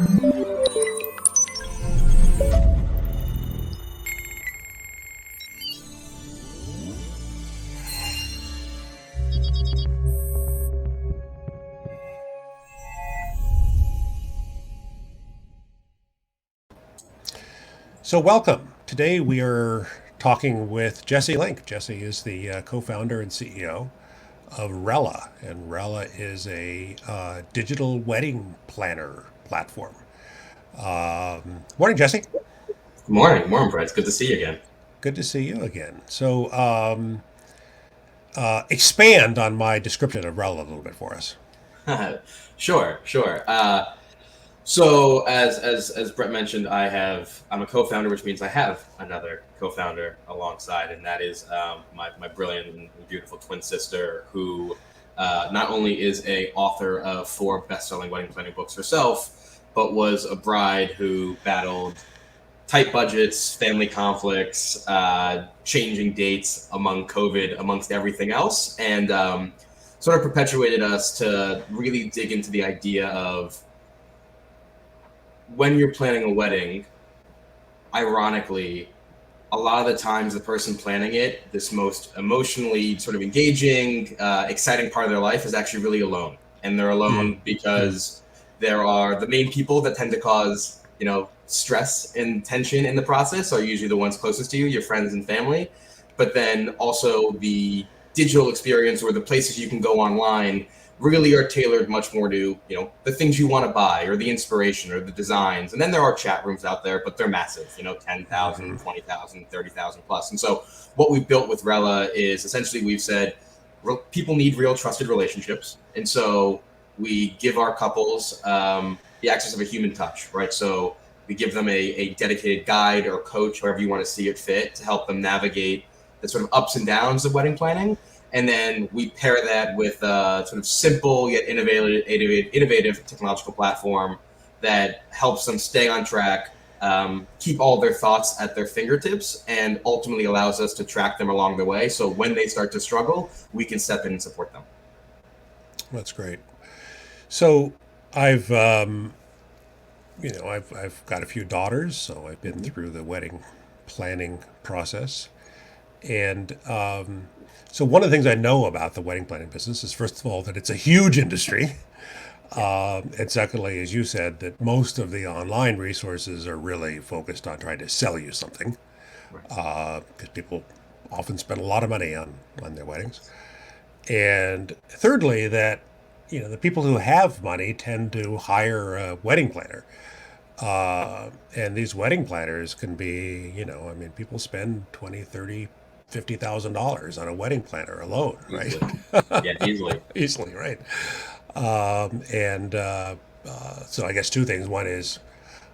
So, welcome. Today we are talking with Jesse Link. Jesse is the co-founder and CEO of Rella, and Rella is a digital wedding planner platform. Morning, Jesse. Good morning, morning, Brett. It's good to see you again. Good to see you again. So, expand on my description of Rella a little bit for us. Sure. So as Brett mentioned, I'm a co-founder, which means I have another co-founder alongside, and that is my brilliant and beautiful twin sister, who not only is a author of 4 best-selling wedding planning books herself, but was a bride who battled tight budgets, family conflicts, changing dates among COVID, amongst everything else, and sort of perpetuated us to really dig into the idea of when you're planning a wedding. Ironically, a lot of the times the person planning it, this most emotionally sort of engaging, exciting part of their life, is actually really alone. And they're Mm-hmm. alone because there are the main people that tend to cause, stress and tension in the process are usually the ones closest to you, your friends and family. But then also the digital experience or the places you can go online really are tailored much more to, the things you want to buy or the inspiration or the designs. And then there are chat rooms out there, but they're massive, 10,000, Mm-hmm. 20,000, 30,000 plus. And so what we've built with Rella is essentially we've said people need real trusted relationships. And so we give our couples the access of a human touch, right? So we give them a dedicated guide or coach, however you want to see it fit, to help them navigate the sort of ups and downs of wedding planning. And then we pair that with a sort of simple yet innovative technological platform that helps them stay on track, keep all their thoughts at their fingertips, and ultimately allows us to track them along the way. So when they start to struggle, we can step in and support them. That's great. So, I've I've got a few daughters, so I've been Mhm. through the wedding planning process. And so, one of the things I know about the wedding planning business is, first of all, that it's a huge industry. Yeah. And secondly, as you said, that most of the online resources are really focused on trying to sell you something, Right. because people often spend a lot of money on their weddings. And thirdly, that the people who have money tend to hire a wedding planner. And these wedding planners can be, I mean, people spend 20, 30, $50,000 on a wedding planner alone, right? Easily. Yeah, easily. Easily, right? And so I guess two things. One is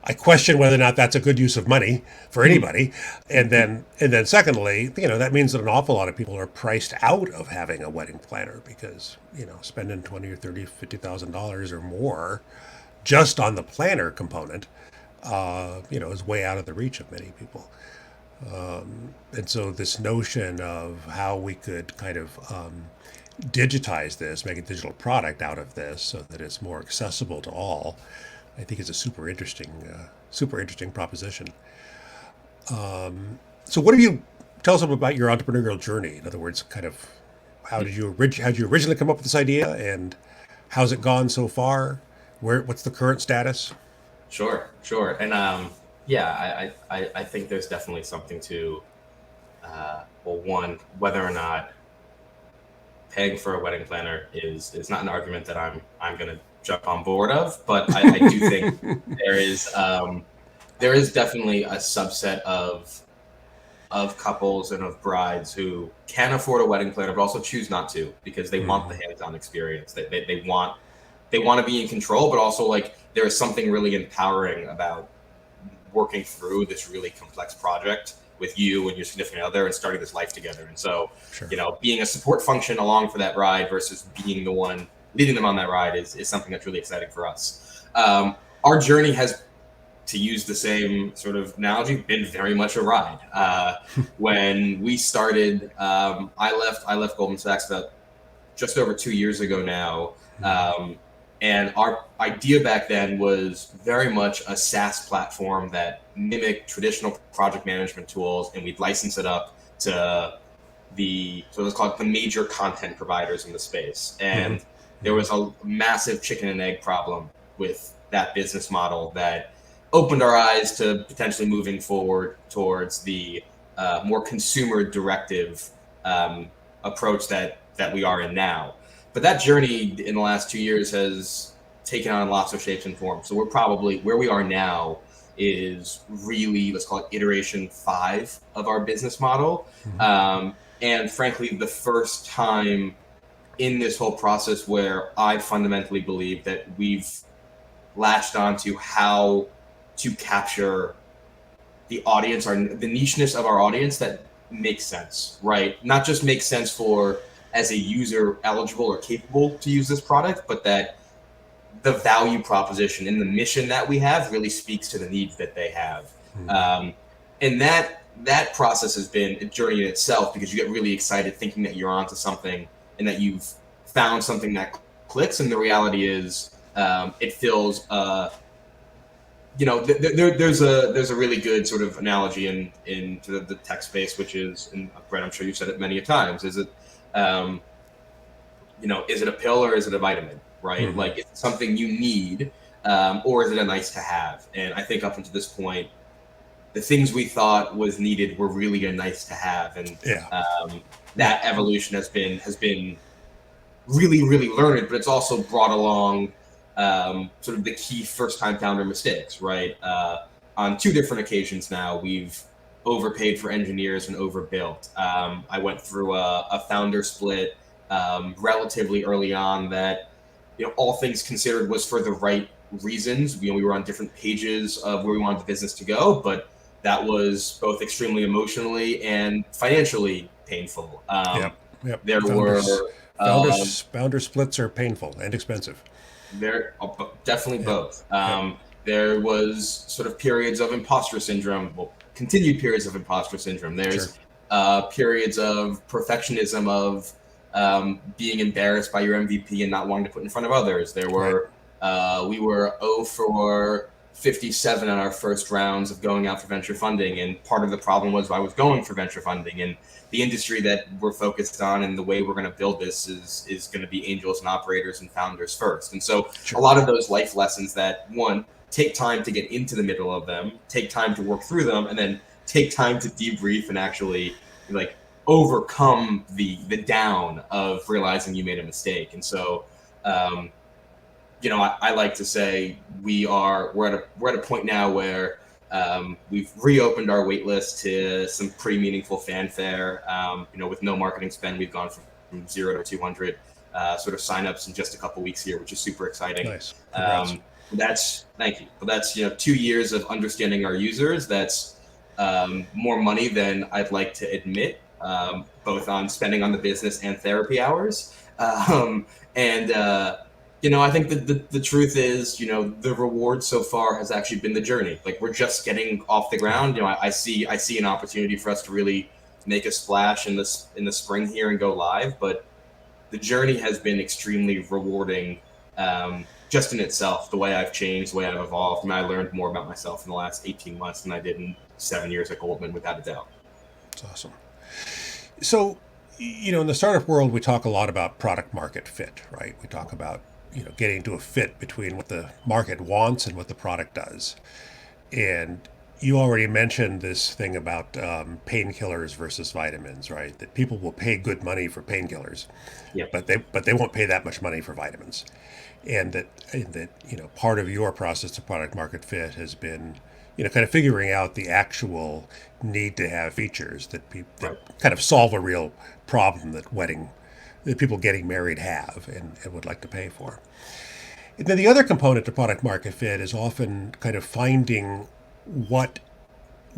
I question whether or not that's a good use of money for anybody, and then secondly, that means that an awful lot of people are priced out of having a wedding planner because spending 20 or 30, $50,000 or more just on the planner component, is way out of the reach of many people. And so this notion of how we could kind of digitize this, make a digital product out of this, so that it's more accessible to all, I think is a super interesting proposition. So, what do you tell us about your entrepreneurial journey? In other words, kind of how did you originally come up with this idea, and how's it gone so far? What's the current status? Sure. And yeah, I think there's definitely something to, well, one, whether or not paying for a wedding planner is not an argument that I'm going to jump on board of, but I do think there is there is definitely a subset of couples and of brides who can afford a wedding planner but also choose not to because they want the Hmm. hands-on experience. They want to be in control, but also like there is something really empowering about working through this really complex project with you and your significant other and starting this life together. And so, Sure. being a support function along for that ride versus being the one leading them on that ride is something that's really exciting for us. Our journey has, to use the same sort of analogy, been very much a ride. When we started, I left Goldman Sachs about just over 2 years ago now. And our idea back then was very much a SaaS platform that mimicked traditional project management tools, and we'd license it up to so let's call it the major content providers in the space. And there was a massive chicken and egg problem with that business model that opened our eyes to potentially moving forward towards the more consumer directive approach that we are in now. But that journey in the last 2 years has taken on lots of shapes and forms. So we're probably where we are now is really, let's call it iteration 5 of our business model. And frankly, the first time in this whole process where I fundamentally believe that we've latched onto how to capture the audience, the nicheness of our audience that makes sense, right? Not just makes sense for as a user eligible or capable to use this product, but that the value proposition and the mission that we have really speaks to the needs that they have. And that process has been a journey in itself, because you get really excited thinking that you're onto something and that you've found something that clicks. And the reality is, it feels, there's a really good sort of analogy in the tech space, which is, and Brett, I'm sure you've said it many a times, is it, is it a pill or is it a vitamin, right? Like, it's something you need, or is it a nice to have? And I think up until this point, the things we thought was needed were really a nice to have, and that evolution has been really, really learned. But it's also brought along sort of the key first-time founder mistakes, right? On 2 different occasions now, we've overpaid for engineers and overbuilt. I went through a founder split relatively early on that, all things considered, was for the right reasons. We were on different pages of where we wanted the business to go, but that was both extremely emotionally and financially painful. There were founder splits are painful and expensive. Definitely both. There was sort of periods of imposter syndrome, continued periods of imposter syndrome. There's periods of perfectionism, of being embarrassed by your MVP and not wanting to put in front of others. There were we were 0 for 57 on our first rounds of going out for venture funding, and part of the problem was I was going for venture funding, and the industry that we're focused on and the way we're going to build this is going to be angels and operators and founders first. And so a lot of those life lessons that, one, take time to get into the middle of them, take time to work through them, and then take time to debrief and actually overcome the down of realizing you made a mistake. And so I like to say we're at a point now where we've reopened our wait list to some pretty meaningful fanfare. With no marketing spend, we've gone from 0 to 200 sort of signups in just a couple weeks here, which is super exciting. Nice. Thank you. But that's 2 years of understanding our users. That's more money than I'd like to admit, both on spending on the business and therapy hours. I think that the truth is, the reward so far has actually been the journey. Like, we're just getting off the ground. I see an opportunity for us to really make a splash in the spring here and go live. But the journey has been extremely rewarding, just in itself. The way I've changed, the way I've evolved, and I learned more about myself in the last 18 months than I did in 7 years at Goldman, without a doubt. That's awesome. So, in the startup world, we talk a lot about product market fit, right? We talk about getting to a fit between what the market wants and what the product does. And you already mentioned this thing about painkillers versus vitamins, right? That people will pay good money for painkillers, but they won't pay that much money for vitamins. And that part of your process to product market fit has been kind of figuring out the actual need to have features that kind of solve a real problem that people getting married have and would like to pay for. And then the other component to product market fit is often kind of finding what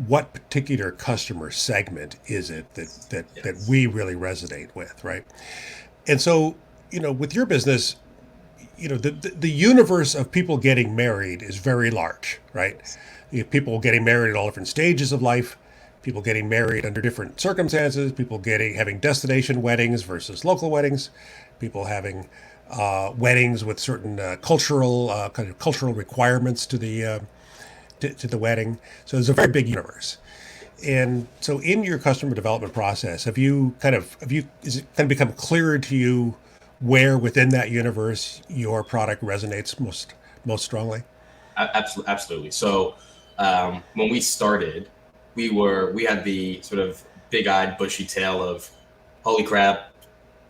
particular customer segment is it that we really resonate with, right? And so, with your business, the universe of people getting married is very large, right? You have people getting married at all different stages of life, people getting married under different circumstances, people having destination weddings versus local weddings, people having weddings with certain cultural kind of cultural requirements to the wedding. So there's a very big universe. And so, in your customer development process, have you is it kind of become clearer to you where within that universe your product resonates most strongly? Absolutely, absolutely. So when we started, we had the sort of big-eyed, bushy tail of, holy crap,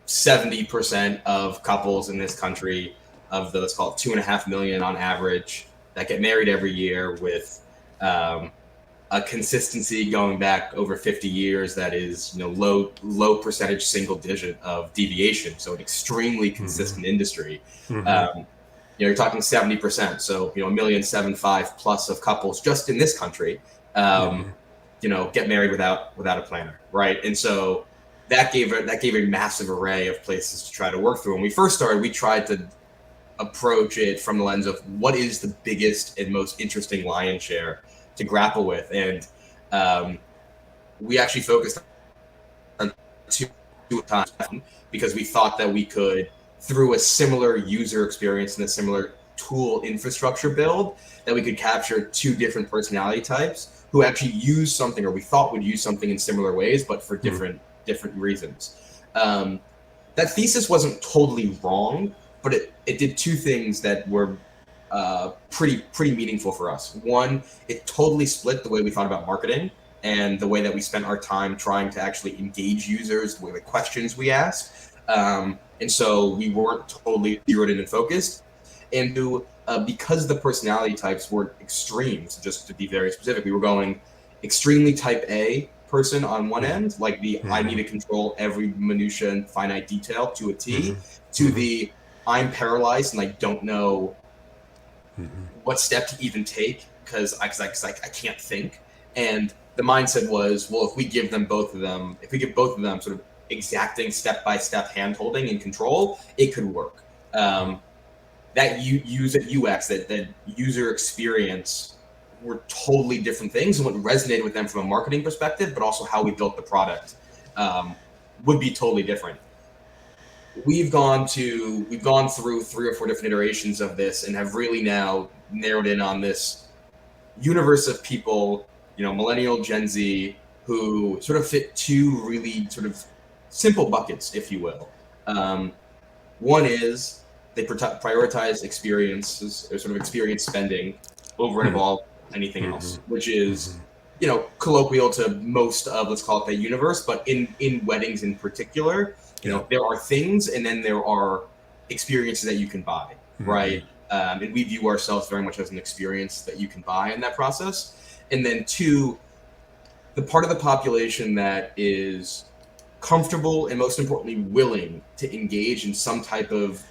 70% of couples in this country, of the, let's call it 2.5 million on average, that get married every year, with um, a consistency going back over 50 years that is, low percentage, single digit of deviation. So an extremely Mm-hmm. consistent industry. Mm-hmm. Um, you're talking 70%. So, 1,750,000 plus of couples just in this country, Mm-hmm. get married without a planner, right? And so that gave a massive array of places to try to work through. When we first started, we tried to approach it from the lens of what is the biggest and most interesting lion share to grapple with. And we actually focused on two times, because we thought that we could, through a similar user experience and a similar tool infrastructure build, that we could capture two different personality types who actually use something, or we thought would use something in similar ways, but for different reasons. That thesis wasn't totally wrong, but it did two things that were pretty meaningful for us. One, it totally split the way we thought about marketing and the way that we spent our time trying to actually engage users, the way the questions we asked. And so we weren't totally zeroed in and focused. And because the personality types were extremes, just to be very specific, we were going extremely type A person on one end, like the I need Mm-hmm. to control every minutia and finite detail to a Mm-hmm. T, to the I'm paralyzed and I don't know Mm-hmm. what step to even take because I can't think. And the mindset was, well, if we give both of them sort of exacting step by step hand holding and control, it could work. That UX, that user experience, were totally different things, and what resonated with them from a marketing perspective, but also how we built the product, um, would be totally different. We've gone through 3 or 4 different iterations of this and have really now narrowed in on this universe of people, millennial, Gen Z, who sort of fit two really sort of simple buckets, if you will. Um, One is they prioritize experiences, or sort of experience spending, over and above anything Mm-hmm. else, which is, Mm-hmm. colloquial to most of, let's call it, the universe. But in weddings in particular, Yeah. there are things, and then there are experiences that you can buy, Mm-hmm. right? And we view ourselves very much as an experience that you can buy in that process. And then two, the part of the population that is comfortable and, most importantly, willing to engage in some type of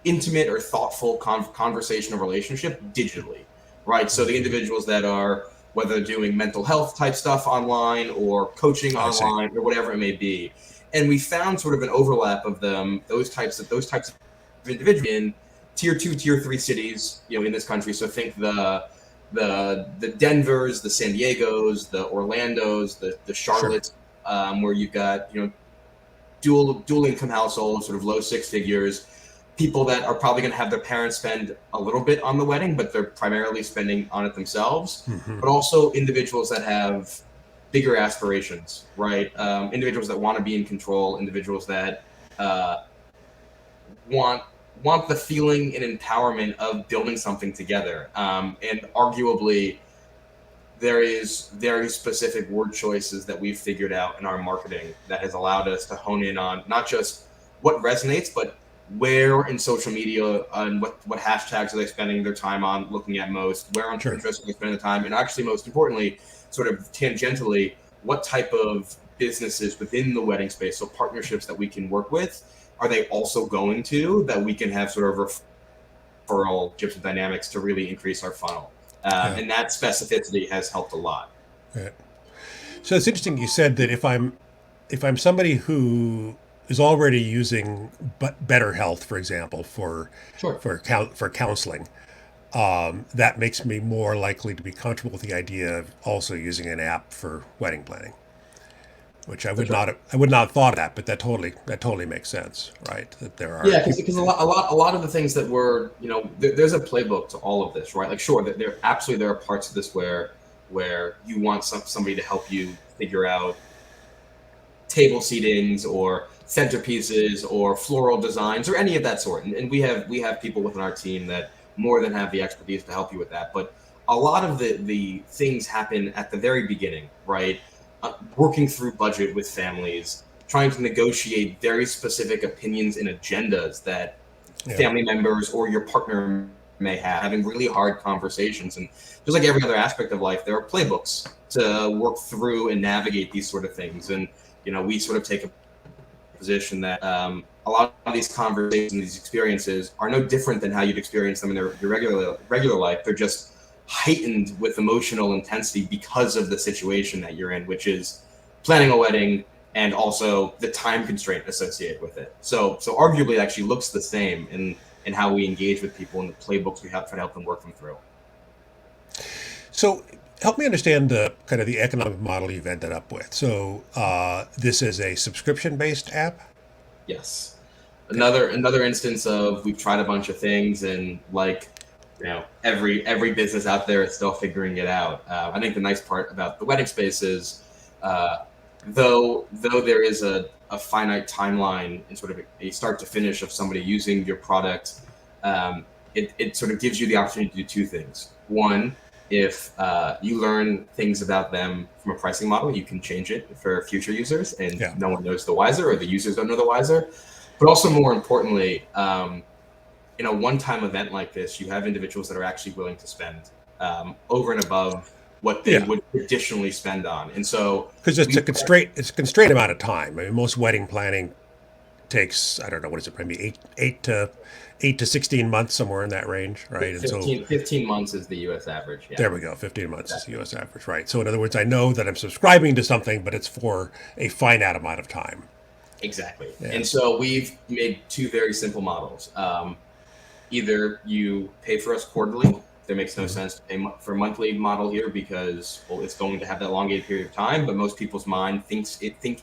intimate or thoughtful conversation or relationship digitally, right? So the Mm-hmm. individuals that are, whether they're doing mental health type stuff online or coaching I see. online or whatever it may be. And we found sort of an overlap of them, those types of individuals, in tier 2, tier 3 cities, in this country. So think the Denvers, the San Diegos, the Orlandos, the Sure. Charlottes, where you've got, dual income households, sort of low six figures, people that are probably going to have their parents spend a little bit on the wedding, but they're primarily spending on it themselves. Mm-hmm. But also individuals that have bigger aspirations, right? Individuals that want to be in control, individuals that uh, want want the feeling and empowerment of building something together. And arguably, there is very specific word choices that we've figured out in our marketing that has allowed us to hone in on not just what resonates, but where in social media, and what hashtags are they spending their time on looking at most, where on Sure. Pinterest are they spending the time, and actually, most importantly, sort of tangentially, what type of businesses within the wedding space, so partnerships that we can work with, are they also going to, that we can have sort of referral chips and dynamics to really increase our funnel. Yeah. And that specificity has helped a lot. Right. So it's interesting you said that if I'm somebody who is already using Better Health, for example, Sure. for counseling, that makes me more likely to be comfortable with the idea of also using an app for wedding planning. which I That's would right. not have, I would not have thought of that, but that totally makes sense, right? That there are Yeah, people. because a lot of the things that were, there's a playbook to all of this, right? Like, sure, there absolutely there are parts of this where you want somebody to help you figure out table seatings or centerpieces or floral designs or any of that sort. And we have people within our team that more than have the expertise to help you with that. But a lot of the things happen at the very beginning, right? Working through budget with families, trying to negotiate very specific opinions and agendas that Yeah. family members or your partner may have, having really hard conversations. And just like every other aspect of life, there are playbooks to work through and navigate these sort of things. And we sort of take a position that a lot of these conversations, these experiences, are no different than how you'd experience them in your regular life. They're just heightened with emotional intensity because of the situation that you're in, which is planning a wedding and also the time constraint associated with it. So arguably, it actually looks the same in how we engage with people in the playbooks we have try to help them work them through. So help me understand the kind of the economic model you've ended up with. So this is a subscription based app. Yes. Okay. Another instance of we've tried a bunch of things and like every business out there is still figuring it out. I think the nice part about the wedding space is uh, though there is a finite timeline and sort of a start to finish of somebody using your product, it sort of gives you the opportunity to do two things. One, if you learn things about them from a pricing model, you can change it for future users, and Yeah. no one knows the wiser, or the users don't know the wiser. But also, more importantly, in a one-time event like this, you have individuals that are actually willing to spend over and above what they Yeah. would traditionally spend on. And so Because it's we a constraint. It's a constrained amount of time. I mean, most wedding planning takes, I don't know, what is it, maybe 8 to 16 months, somewhere in that range, right? And so 15 months is the US average. Yeah, there we go. 15 months is the exactly. U.S. average, right? So in other words, I know that I'm subscribing to something, but it's for a finite amount of time. Exactly. Yeah. And so we've made two very simple models. Either you pay for us quarterly. There makes no Mm-hmm. sense to pay for a monthly model here because, well, it's going to have that elongated period of time. But most people's mind think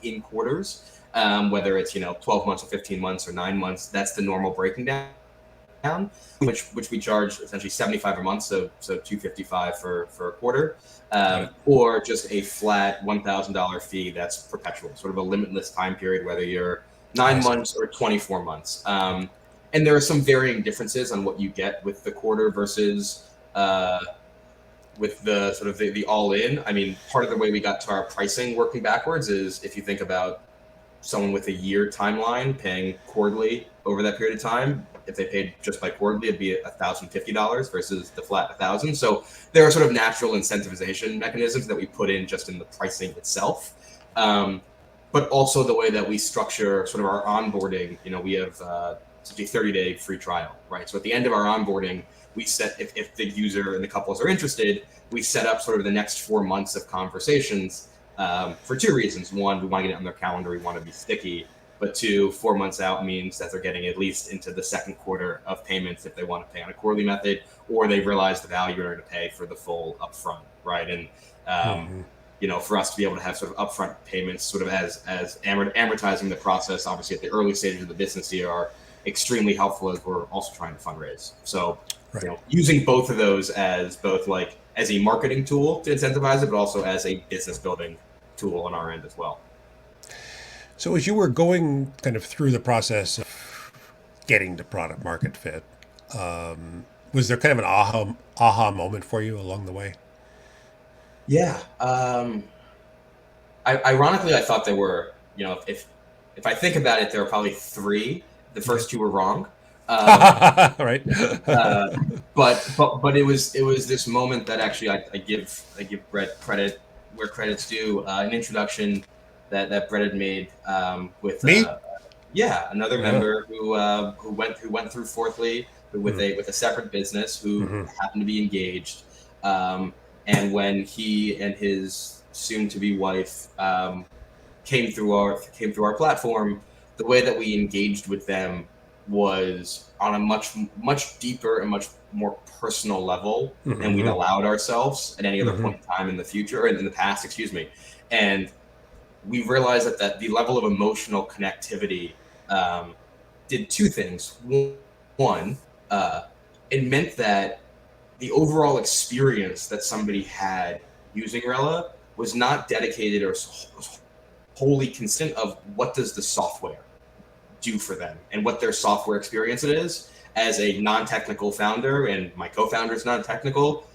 in quarters, whether it's 12 months or 15 months or 9 months. That's the normal breaking down, which we charge essentially 75 a month, so 255 for a quarter, Got it. or just a flat $1,000 fee that's perpetual, sort of a limitless time period, whether you're I nine see. months or 24 months. And there are some varying differences on what you get with the quarter versus with the sort of the all in. I mean, part of the way we got to our pricing working backwards is if you think about someone with a year timeline paying quarterly over that period of time. If they paid just by quarterly, it'd be $1,050 versus the flat 1,000. So there are sort of natural incentivization mechanisms that we put in just in the pricing itself, but also the way that we structure sort of our onboarding. We have such a 30-day free trial, right? So at the end of our onboarding, we set if the user and the couples are interested, we set up sort of the next 4 months of conversations for two reasons. One, we want to get it on their calendar. We want to be sticky. But two, 4 months out means that they're getting at least into the second quarter of payments if they want to pay on a quarterly method, or they realize the value in order to pay for the full upfront, right? And Mm-hmm. for us to be able to have sort of upfront payments, sort of as amortizing the process, obviously at the early stages of the business here, are extremely helpful as we're also trying to fundraise. So, Right. using both of those as both like as a marketing tool to incentivize it, but also as a business building tool on our end as well. So as you were going kind of through the process of getting to product market fit, was there kind of an aha moment for you along the way? Yeah. Ironically, I thought there were, if I think about it, there were probably three. The Okay. first two were wrong. Um, Right. uh, but it was this moment that actually I give Brett credit where credit's due. An introduction that Brett had made with Me? yeah, another Yeah. member who went through fourthly with Mm. a separate business who Mm-hmm. happened to be engaged, um, and when he and his soon to be wife came through our platform, the way that we engaged with them was on a much deeper and much more personal level than we'd Mm-hmm. allowed ourselves at any other Mm-hmm. point in time in the future or in the past, excuse me. And we realized that the level of emotional connectivity did two things. One, uh, it meant that the overall experience that somebody had using Rella was not dedicated or wholly consistent of what does the software do for them and what their software experience it is. As a non-technical founder, and my co-founder is non-technical,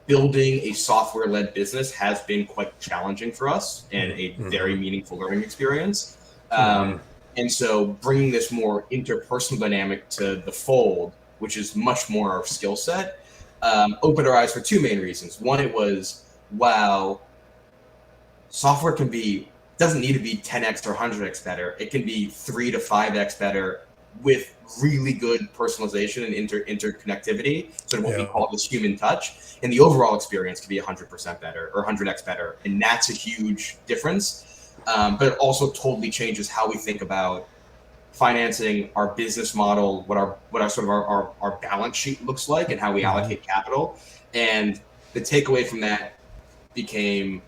building a software-led business has been quite challenging for us and a very meaningful learning experience. And so bringing this more interpersonal dynamic to the fold, which is much more our skill set, opened our eyes for two main reasons. One, it was, wow, software doesn't need to be 10x or 100x better. It can be 3 to 5x better with really good personalization and interconnectivity, sort of what we call this human touch. And the overall experience can be 100% better or 100x better. And that's a huge difference. But it also totally changes how we think about financing, our business model, what our sort of our balance sheet looks like, and how we allocate capital. And the takeaway from that became,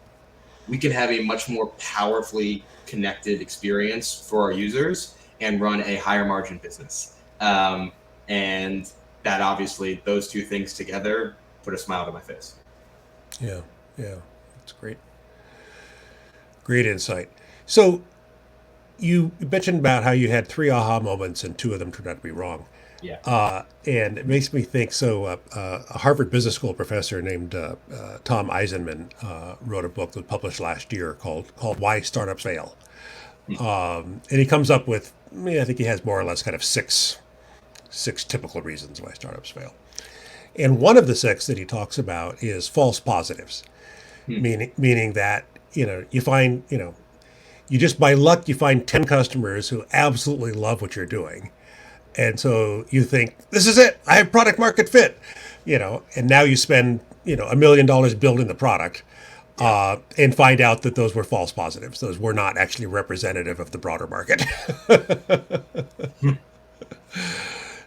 we can have a much more powerfully connected experience for our users and run a higher margin business. And that obviously, those two things together put a smile on my face. Yeah, yeah, that's great. Great insight. So you mentioned about how you had three aha moments and two of them turned out to be wrong. Yeah. And it makes me think. So, a Harvard Business School professor named Tom Eisenman wrote a book that was published last year called "Why Startups Fail," and he comes up with, I think he has more or less kind of six typical reasons why startups fail. And one of the six that he talks about is false positives, meaning that you find you just by luck you find 10 customers who absolutely love what you're doing. And so you think, this is it, I have product market fit, and now you spend, $1 million building the product and find out that those were false positives. Those were not actually representative of the broader market.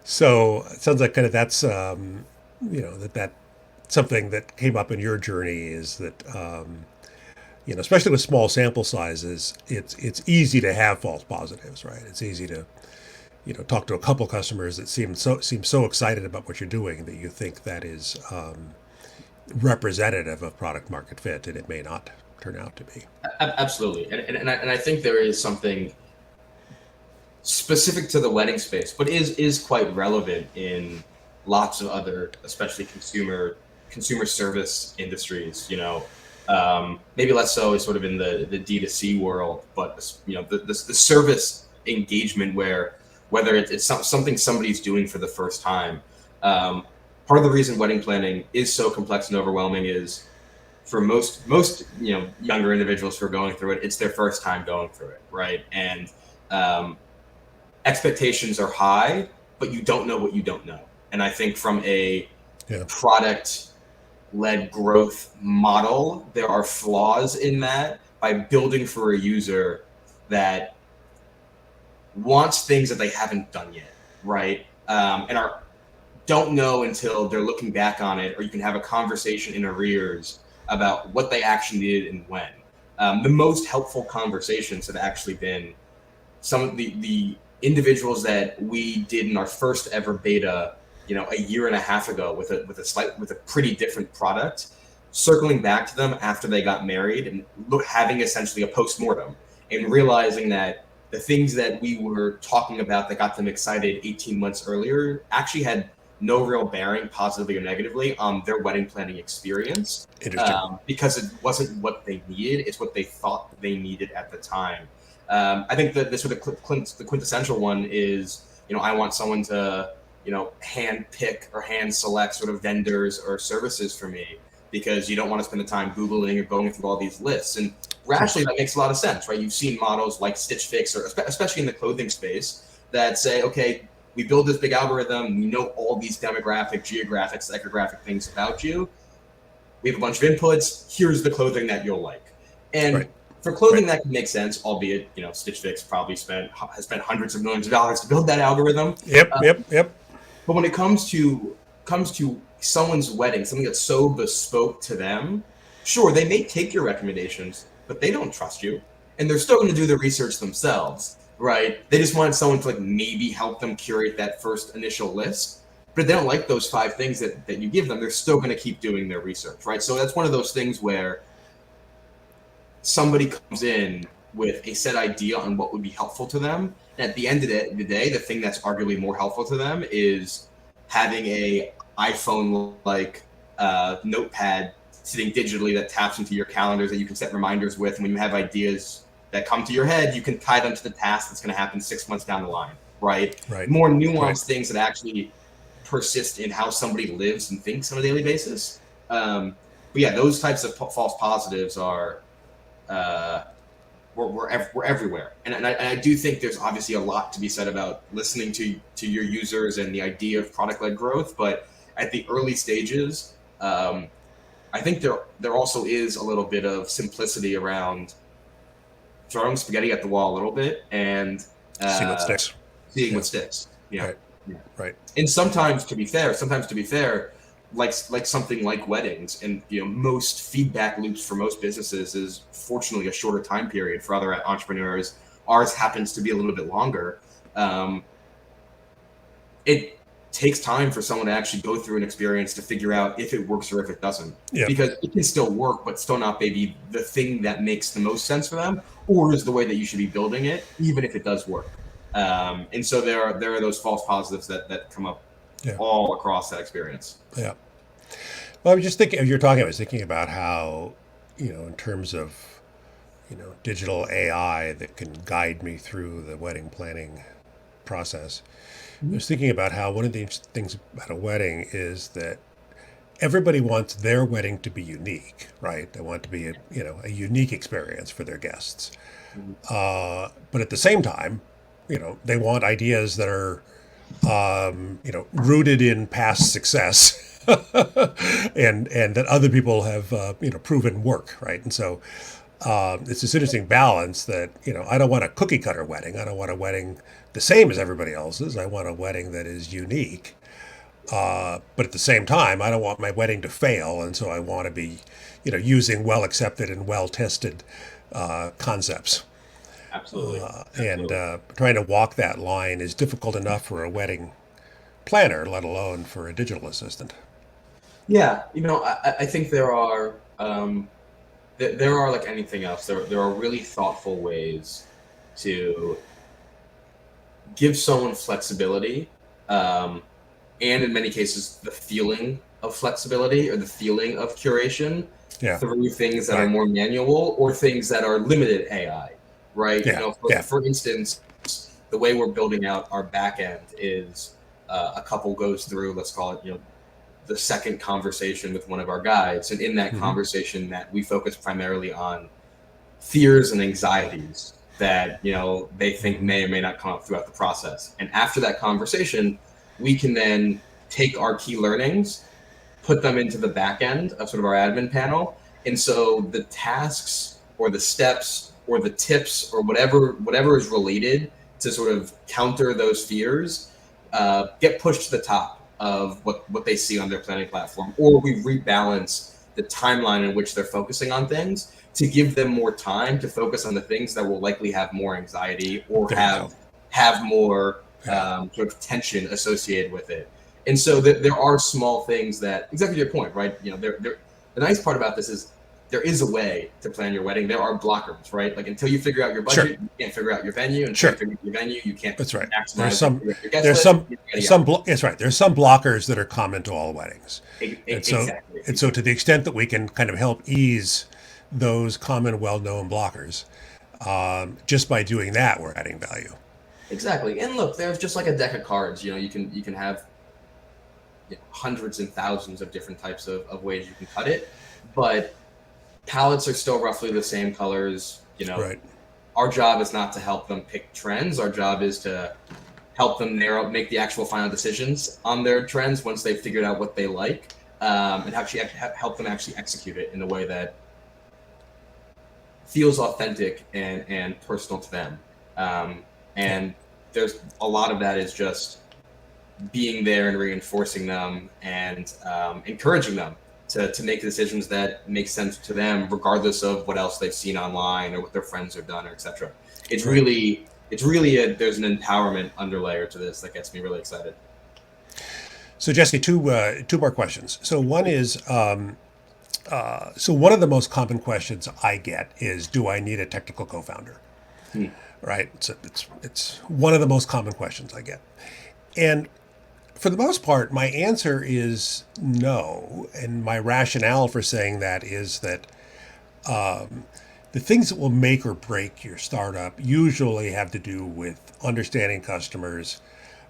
So it sounds like kind of that's, that something that came up in your journey is that, especially with small sample sizes, it's easy to have false positives, right? It's easy to talk to a couple customers that seem so excited about what you're doing that you think that is representative of product market fit, and it may not turn out to be. Absolutely, and I think there is something specific to the wedding space, but is quite relevant in lots of other, especially consumer service industries. Maybe less so is sort of in the D2C world, but the service engagement whether it's something somebody's doing for the first time. Part of the reason wedding planning is so complex and overwhelming is for most younger individuals who are going through it, it's their first time going through it, right? And expectations are high, but you don't know what you don't know. And I think from a product-led growth model, there are flaws in that by building for a user that wants things that they haven't done yet, right? And don't know until they're looking back on it, or you can have a conversation in arrears about what they actually needed and when. The most helpful conversations have actually been some of the individuals that we did in our first ever beta, a year and a half ago with a pretty different product, circling back to them after they got married and having essentially a post-mortem and realizing that the things that we were talking about that got them excited 18 months earlier actually had no real bearing, positively or negatively, on their wedding planning experience. Interesting. Because it wasn't what they needed, it's what they thought they needed at the time. I think that the sort of the quintessential one is, I want someone to, hand pick or hand select sort of vendors or services for me, because you don't want to spend the time Googling or going through all these lists. And rationally, that makes a lot of sense, right? You've seen models like Stitch Fix, or especially in the clothing space, that say, okay, we build this big algorithm, we know all these demographic, geographic, psychographic things about you. We have a bunch of inputs, here's the clothing that you'll like. And for clothing, that can make sense, albeit, Stitch Fix probably has spent hundreds of millions of dollars to build that algorithm. Yep. But when it comes to someone's wedding, something that's so bespoke to them, sure, they may take your recommendations, but they don't trust you. and they're still going to do the research themselves, right? They just wanted someone to like maybe help them curate that first initial list. But if they don't like those 5 things that you give them, they're still going to keep doing their research, right? So that's one of those things where somebody comes in with a set idea on what would be helpful to them. And at the end of the day, the thing that's arguably more helpful to them is having a iPhone like notepad sitting digitally that taps into your calendars that you can set reminders with. And when you have ideas that come to your head, you can tie them to the task that's going to happen 6 months down the line, right? Right. More nuanced Right. things that actually persist in how somebody lives and thinks on a daily basis. But yeah, those types of false positives are we're everywhere, and I do think there's obviously a lot to be said about listening to your users and the idea of product-led growth. But at the early stages, I think there also is a little bit of simplicity around throwing spaghetti at the wall a little bit and See what sticks. seeing Yeah. what sticks. Yeah. Right. Yeah. Right. And sometimes to be fair, like something like weddings, and most feedback loops for most businesses is fortunately a shorter time period. For other entrepreneurs, ours happens to be a little bit longer. It takes time for someone to actually go through an experience to figure out if it works or if it doesn't. Yeah. Because it can still work, but still not maybe the thing that makes the most sense for them, or is the way that you should be building it, even if it does work. And so there are those false positives that come up all across that experience. Yeah. Well, I was just thinking, I was thinking about how, in terms of, digital AI that can guide me through the wedding planning process. I was thinking about how one of the interesting things about a wedding is that everybody wants their wedding to be unique, right? They want it to be a unique experience for their guests. But at the same time, they want ideas that are, rooted in past success. and that other people have proven work, right? And so it's this interesting balance that I don't want a cookie cutter wedding. I don't want a wedding the same as everybody else's. I want a wedding that is unique. But at the same time, I don't want my wedding to fail, and so I want to be using well accepted and well tested concepts. Absolutely. And trying to walk that line is difficult enough for a wedding planner, let alone for a digital assistant. Yeah, I think there are like anything else. There are really thoughtful ways to give someone flexibility, and in many cases the feeling of flexibility or the feeling of curation through things that are more manual or things that are limited AI. Right? For instance, the way we're building out our back end is a couple goes through, let's call it, the second conversation with one of our guides. And in that conversation, that we focus primarily on fears and anxieties that, they think may or may not come up throughout the process. And after that conversation, we can then take our key learnings, put them into the back end of sort of our admin panel. And so the tasks or the steps or the tips or whatever is related to sort of counter those fears get pushed to the top of what they see on their planning platform, or we rebalance the timeline in which they're focusing on things to give them more time to focus on the things that will likely have more anxiety or have more sort of tension associated with it. And so there are small things that, exactly to your point, right? The nice part about this is there is a way to plan your wedding. There are blockers, right? Like until you figure out your budget, you can't figure out your venue. Until you figure out your venue, you can't. That's right. Maximize There's right. There's some blockers that are common to all weddings. Exactly. And so to the extent that we can kind of help ease those common, well-known blockers, just by doing that, we're adding value. Exactly. And look, there's just like a deck of cards. You can have hundreds and thousands of different types of ways you can cut it, but palettes are still roughly the same colors. Right. Our job is not to help them pick trends. Our job is to help them make the actual final decisions on their trends once they've figured out what they like, and actually help them actually execute it in a way that feels authentic and personal to them. And there's a lot of that is just being there and reinforcing them and encouraging them to make decisions that make sense to them, regardless of what else they've seen online or what their friends have done, or etc. It's Right. really it's really there's an empowerment underlayer to this that gets me really excited. So Jesse, two more questions. So one is, so one of the most common questions I get is, do I need a technical co-founder? Hmm. Right. It's one of the most common questions I get, and for the most part, my answer is no. And my rationale for saying that is that the things that will make or break your startup usually have to do with understanding customers,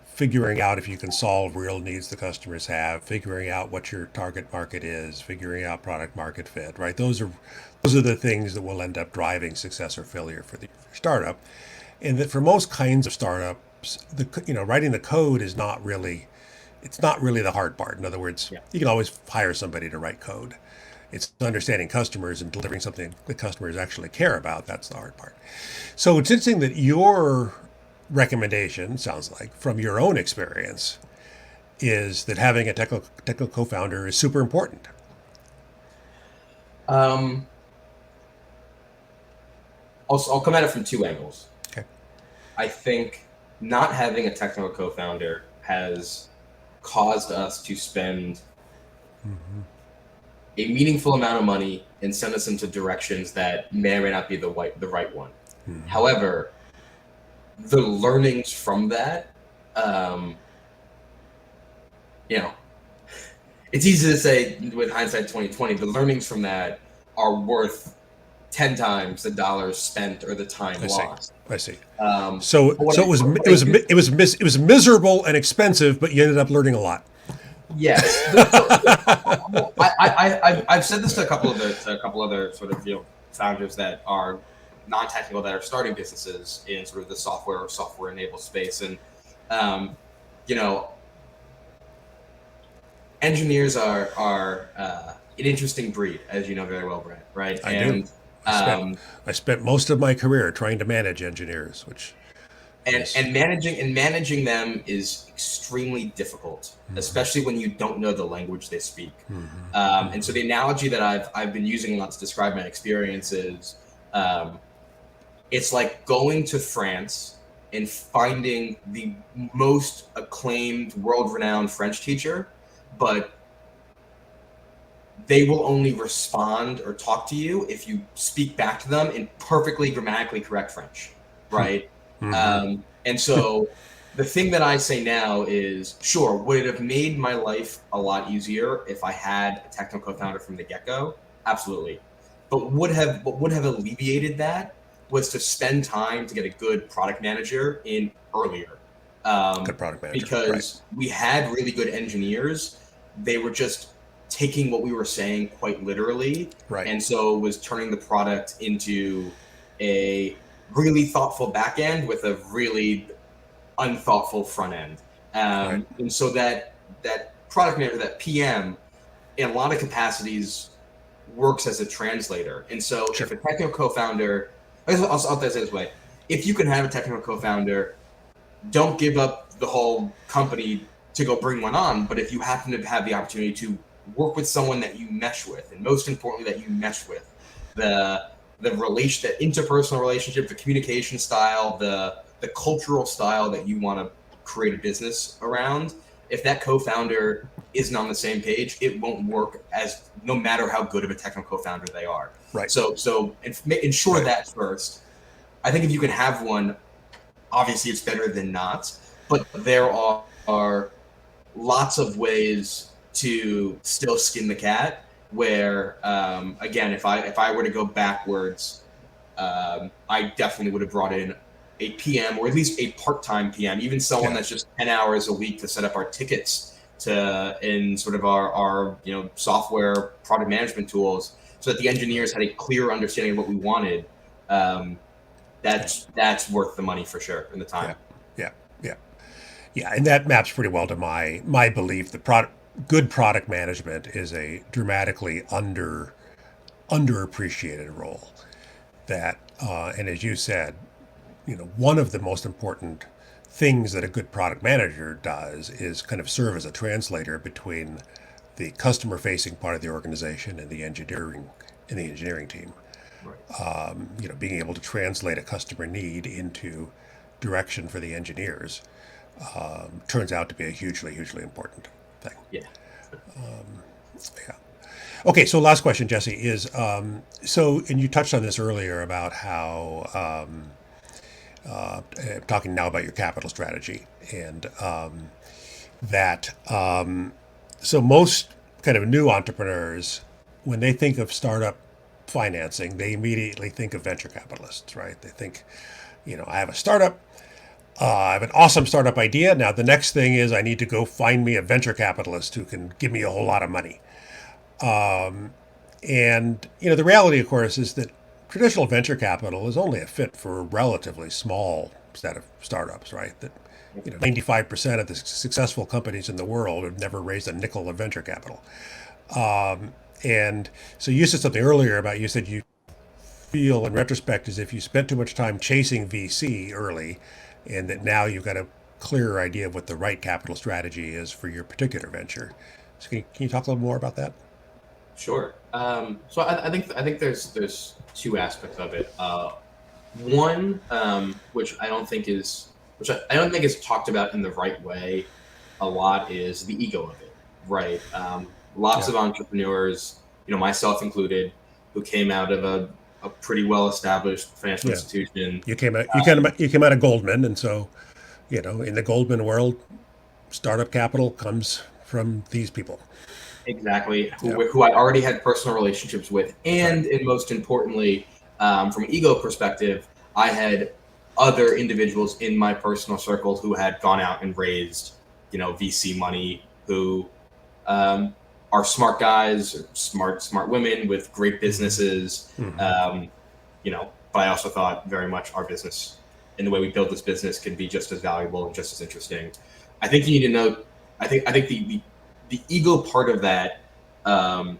figuring out if you can solve real needs the customers have, figuring out what your target market is, figuring out product market fit, right? Those are the things that will end up driving success or failure for the startup. And that for most kinds of startups, writing the code is not really it's not really the hard part. In other words, Yeah. you can always hire somebody to write code. It's understanding customers and delivering something the customers actually care about. That's the hard part. So it's interesting that your recommendation sounds like, from your own experience, is that having a technical co-founder is super important. Um, I'll come at it from two angles. Okay. I think not having a technical co-founder has caused us to spend Mm-hmm. a meaningful amount of money and send us into directions that may or may not be the right one. Mm-hmm. However, the learnings from that, um, you know, it's easy to say with hindsight 2020, the learnings from that are worth 10 times the dollars spent or the time I see. lost. I see. Um, So but so what I do, it was miserable and expensive, but you ended up learning a lot. yes. I've said this to a couple other sort of founders that are non-technical that are starting businesses in sort of the software or software enabled space, and um, you know, engineers are an interesting breed, as you know very well, Brent. Right? I do. And I spent um, I spent most of my career trying to manage engineers, which is and managing them is extremely difficult, mm-hmm. especially when you don't know the language they speak. Mm-hmm. And so Mm-hmm. the analogy that I've been using a lot to describe my experience is, um, it's like going to France and finding the most acclaimed, world-renowned French teacher, but they will only respond or talk to you if you speak back to them in perfectly grammatically correct French, right? Mm-hmm. And so the thing that I say now is, sure, would it have made my life a lot easier if I had a technical co-founder from the get-go? Absolutely. But what would have alleviated that was to spend time to get a good product manager in earlier, Good product manager, right? because we had really good engineers. They were just taking what we were saying quite literally, Right. and so was turning the product into a really thoughtful back end with a really unthoughtful front end. Right. And so that product manager, that PM, in a lot of capacities, works as a translator. And so Sure. if a technical co-founder, I'll say it this way: if you can have a technical co-founder, don't give up the whole company to go bring one on. But if you happen to have the opportunity to work with someone that you mesh with, and most importantly, that you mesh with, the the interpersonal relationship, the communication style, the cultural style that you want to create a business around, if that co-founder isn't on the same page, it won't work, as no matter how good of a technical co-founder they are. Right. So ensure Right. that first. I think if you can have one, obviously it's better than not, but there are lots of ways to still skin the cat, where again, if I were to go backwards, I definitely would have brought in a PM, or at least a part-time PM, even someone Yeah. that's just 10 hours a week to set up our tickets to in sort of our software product management tools, so that the engineers had a clear understanding of what we wanted. um, Yeah. that's worth the money for sure, and the Yeah. time. Yeah. Yeah. Yeah. And that maps pretty well to my belief that good product management is a dramatically underappreciated role. That and as you said, one of the most important things that a good product manager does is kind of serve as a translator between the customer facing part of the organization and the engineering team. Right. Being able to translate a customer need into direction for the engineers turns out to be a hugely important thing. Yeah. Yeah. Okay, so last question, Jesse, is and you touched on this earlier about how talking now about your capital strategy and that so most kind of new entrepreneurs, when they think of startup financing, they immediately think of venture capitalists, right? They think, I have a startup. I have an awesome startup idea. Now, the next thing is I need to go find me a venture capitalist who can give me a whole lot of money. And, the reality, of course, is that traditional venture capital is only a fit for a relatively small set of startups, right? That, 95% of the successful companies in the world have never raised a nickel of venture capital. And so you said something earlier about, you said you feel in retrospect as if you spent too much time chasing VC early and that now you've got a clearer idea of what the right capital strategy is for your particular venture. So can you talk a little more about that? Sure. So I think there's two aspects of it. One, which I don't think is talked about in the right way a lot, is the ego of it. Right. Lots Yeah. of entrepreneurs, myself included, who came out of a pretty well established financial Yeah. institution. You came out of Goldman, and so in the Goldman world, startup capital comes from these people. Exactly, Yeah. who I already had personal relationships with, Right. and most importantly, from an ego perspective, I had other individuals in my personal circle who had gone out and raised, VC money, who um, are smart guys, or smart women with great businesses. Mm-hmm. Um, but I also thought very much our business and the way we build this business can be just as valuable and just as interesting. I think you need to know. I think the ego part of that um,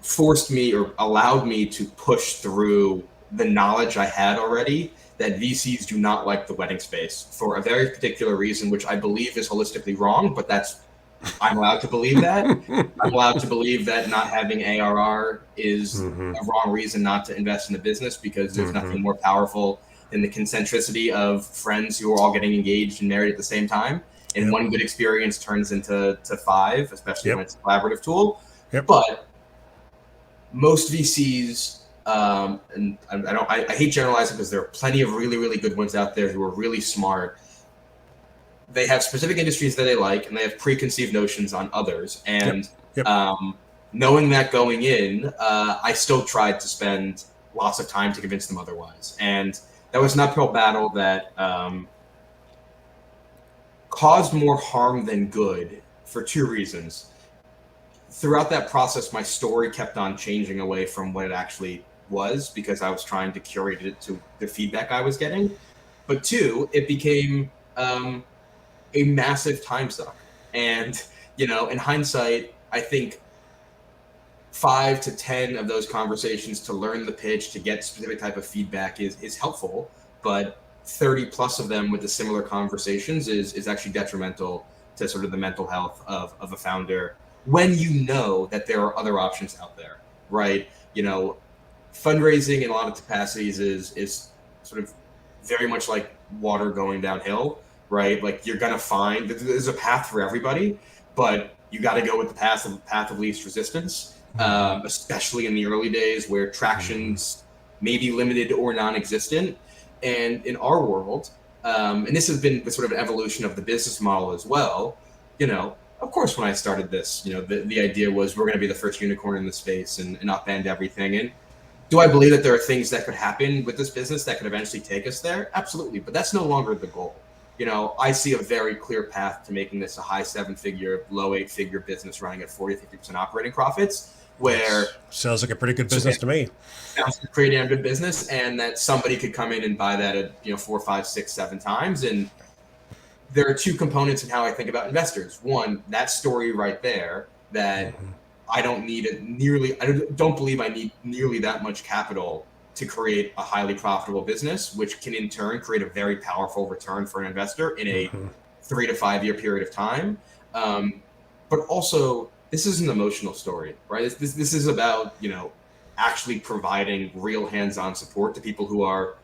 forced me or allowed me to push through the knowledge I had already that VCs do not like the wedding space for a very particular reason, which I believe is holistically wrong, but I'm allowed to believe that. I'm allowed to believe that not having ARR is Mm-hmm. a wrong reason not to invest in the business, because there's Mm-hmm. nothing more powerful than the concentricity of friends who are all getting engaged and married at the same time. And Yep. one good experience turns into five, especially when Yep. it's a collaborative tool. Yep. But most VCs, and I hate generalizing because there are plenty of really good ones out there who are really smart. They have specific industries that they like, and they have preconceived notions on others. Yep. And Yep. knowing that going in, I still tried to spend lots of time to convince them otherwise. And that was an uphill battle that caused more harm than good for two reasons. Throughout that process, my story kept on changing away from what it actually was, because I was trying to curate it to the feedback I was getting. But two, it became a massive time suck. And, in hindsight, I think 5 to 10 of those conversations to learn the pitch, to get specific type of feedback is helpful, but 30 plus of them with the similar conversations is actually detrimental to sort of the mental health of a founder, when you know that there are other options out there, right? Fundraising in a lot of capacities is sort of very much like water going downhill, right? Like, you're gonna find that there's a path for everybody, but you got to go with the path of least resistance, especially in the early days where traction's maybe limited or non-existent. And in our world, and this has been sort of an evolution of the business model as well. Of course, when I started this, the idea was we're going to be the first unicorn in the space and upend everything. And do I believe that there are things that could happen with this business that could eventually take us there? Absolutely. But that's no longer the goal. I see a very clear path to making this a high 7-figure, low 8-figure business running at 40-50% operating profits, where Sounds like a pretty good business to me. sounds like a pretty damn good business, and that somebody could come in and buy that at 4, 5, 6, 7 times. And there are two components in how I think about investors. One, that story right there, that I don't believe I need nearly that much capital to create a highly profitable business, which can in turn create a very powerful return for an investor in a 3 to 5 year period of time. but also this is an emotional story, right? This is about, actually providing real hands-on support to people who are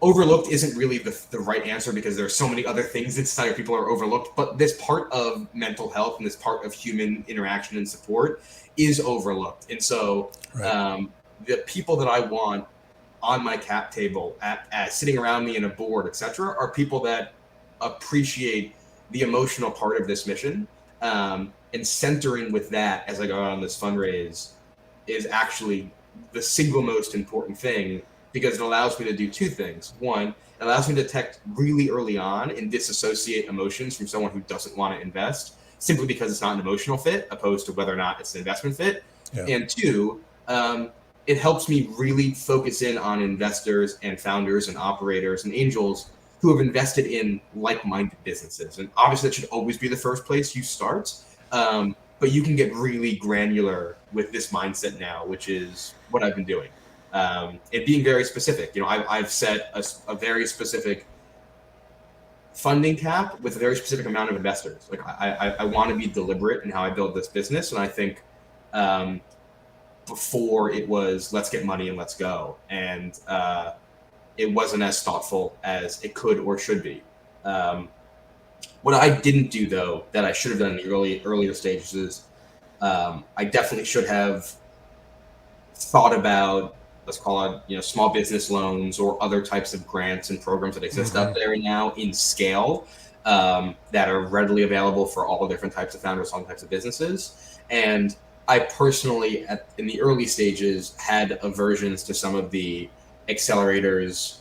overlooked. Isn't really the right answer, because there are so many other things that society people are overlooked, but this part of mental health and this part of human interaction and support is overlooked. And so Right. the people that I want on my cap table, at sitting around me in a board, etc., are people that appreciate the emotional part of this mission. And centering with that as I go out on this fundraise is actually the single most important thing, because it allows me to do two things. One, it allows me to detect really early on and disassociate emotions from someone who doesn't want to invest simply because it's not an emotional fit, opposed to whether or not it's an investment fit. Yeah. And two, it helps me really focus in on investors and founders and operators and angels who have invested in like-minded businesses. And obviously that should always be the first place you start. But you can get really granular with this mindset now, which is what I've been doing. And being very specific. I've set a very specific funding cap with a very specific amount of investors. Like I want to be deliberate in how I build this business. And I think before it was let's get money and let's go. And it wasn't as thoughtful as it could or should be. What I didn't do, though, that I should have done in the earlier stages is I definitely should have thought about, let's call it, small business loans or other types of grants and programs that exist out there now in scale, that are readily available for all different types of founders, all types of businesses. And I personally, in the early stages, had aversions to some of the accelerators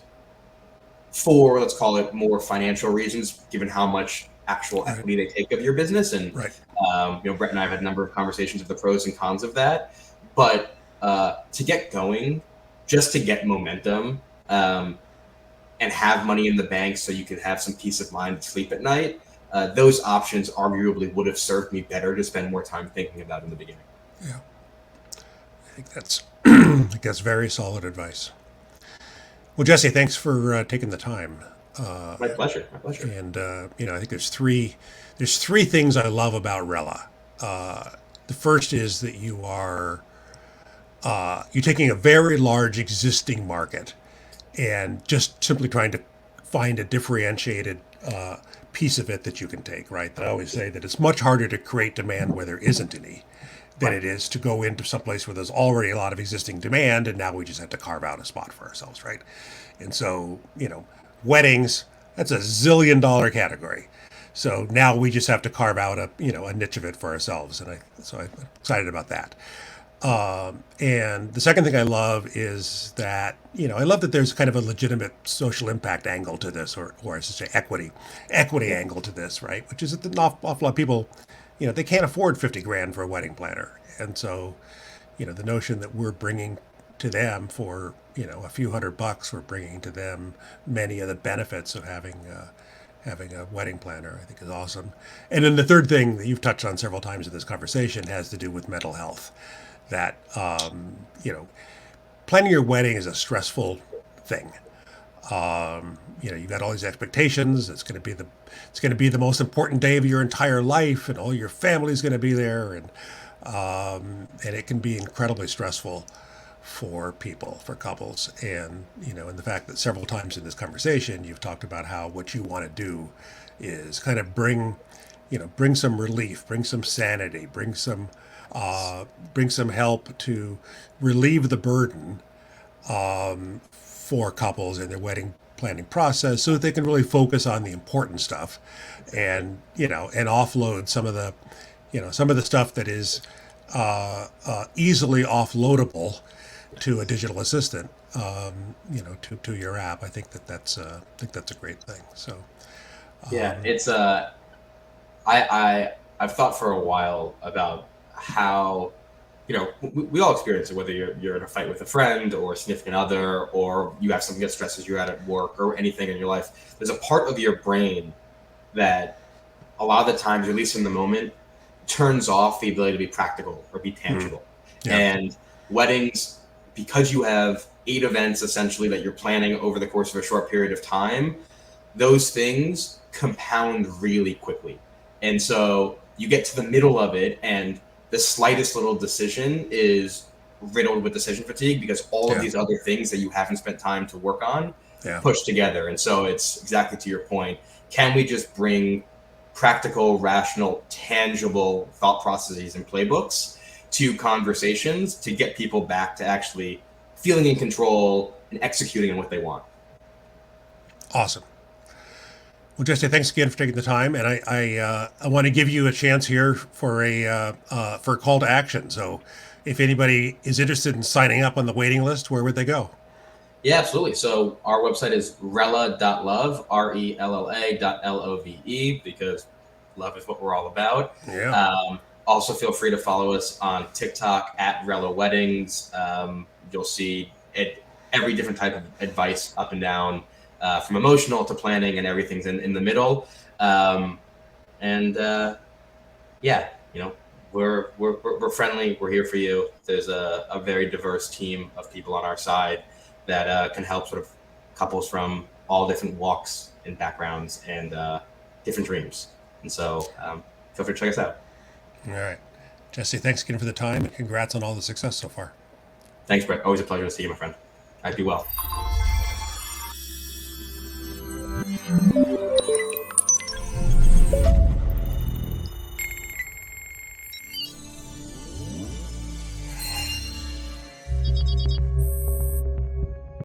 for, let's call it, more financial reasons, given how much actual equity they take of your business. And Brett and I have had a number of conversations of the pros and cons of that. But to get going, just to get momentum, and have money in the bank so you could have some peace of mind and sleep at night, those options arguably would have served me better to spend more time thinking about in the beginning. Yeah, I think that's very solid advice. Well, Jesse, thanks for taking the time. My pleasure. And I think there's three things I love about Rella. The first is that you're taking a very large existing market and just simply trying to find a differentiated piece of it that you can take. Right? I always say that it's much harder to create demand where there isn't any than it is to go into someplace where there's already a lot of existing demand, and now we just have to carve out a spot for ourselves, right? And so, weddings, that's a $1 zillion category. So now we just have to carve out a niche of it for ourselves, and I'm excited about that. And the second thing I love is that I love that there's kind of a legitimate social impact angle to this, or I should say equity angle to this, right? Which is that an awful lot of people, they can't afford 50 grand for a wedding planner, and so the notion that we're bringing to them for a few $100, we're bringing to them many of the benefits of having a wedding planner, I think is awesome. And then the third thing that you've touched on several times in this conversation has to do with mental health. That planning your wedding is a stressful thing. You've got all these expectations. It's going to be the most important day of your entire life, and all your family's going to be there, and it can be incredibly stressful for people, for couples. And and the fact that several times in this conversation you've talked about how what you want to do is kind of bring some relief, bring some sanity, bring some help to relieve the burden for couples in their wedding planning process, so that they can really focus on the important stuff, and and offload some of the stuff that is easily offloadable to a digital assistant, to your app. I think that's a great thing. So it's I've thought for a while about how we all experience it, whether you're in a fight with a friend or a significant other, or you have something that stresses you out at work, or anything in your life. There's a part of your brain that a lot of the times, at least in the moment, turns off the ability to be practical or be tangible. Yeah. And weddings, because you have 8 events essentially that you're planning over the course of a short period of time, those things compound really quickly. And so you get to the middle of it, and the slightest little decision is riddled with decision fatigue because all of Yeah. these other things that you haven't spent time to work on Yeah. push together. And so it's exactly to your point. Can we just bring practical, rational, tangible thought processes and playbooks to conversations to get people back to actually feeling in control and executing on what they want? Awesome. Well, Jesse, thanks again for taking the time, and I want to give you a chance here for a call to action. So, if anybody is interested in signing up on the waiting list, where would they go? Yeah, absolutely. So our website is rella.love, RELLA.LOVE, because love is what we're all about. Yeah. Also, feel free to follow us on TikTok at Rella Weddings. You'll see every different type of advice up and down, from emotional to planning, and everything's in the middle. And yeah, we're friendly. We're here for you. There's a very diverse team of people on our side that can help sort of couples from all different walks and backgrounds and different dreams. And so feel free to check us out. All right. Jesse, thanks again for the time, and congrats on all the success so far. Thanks, Brett. Always a pleasure to see you, my friend. I do well.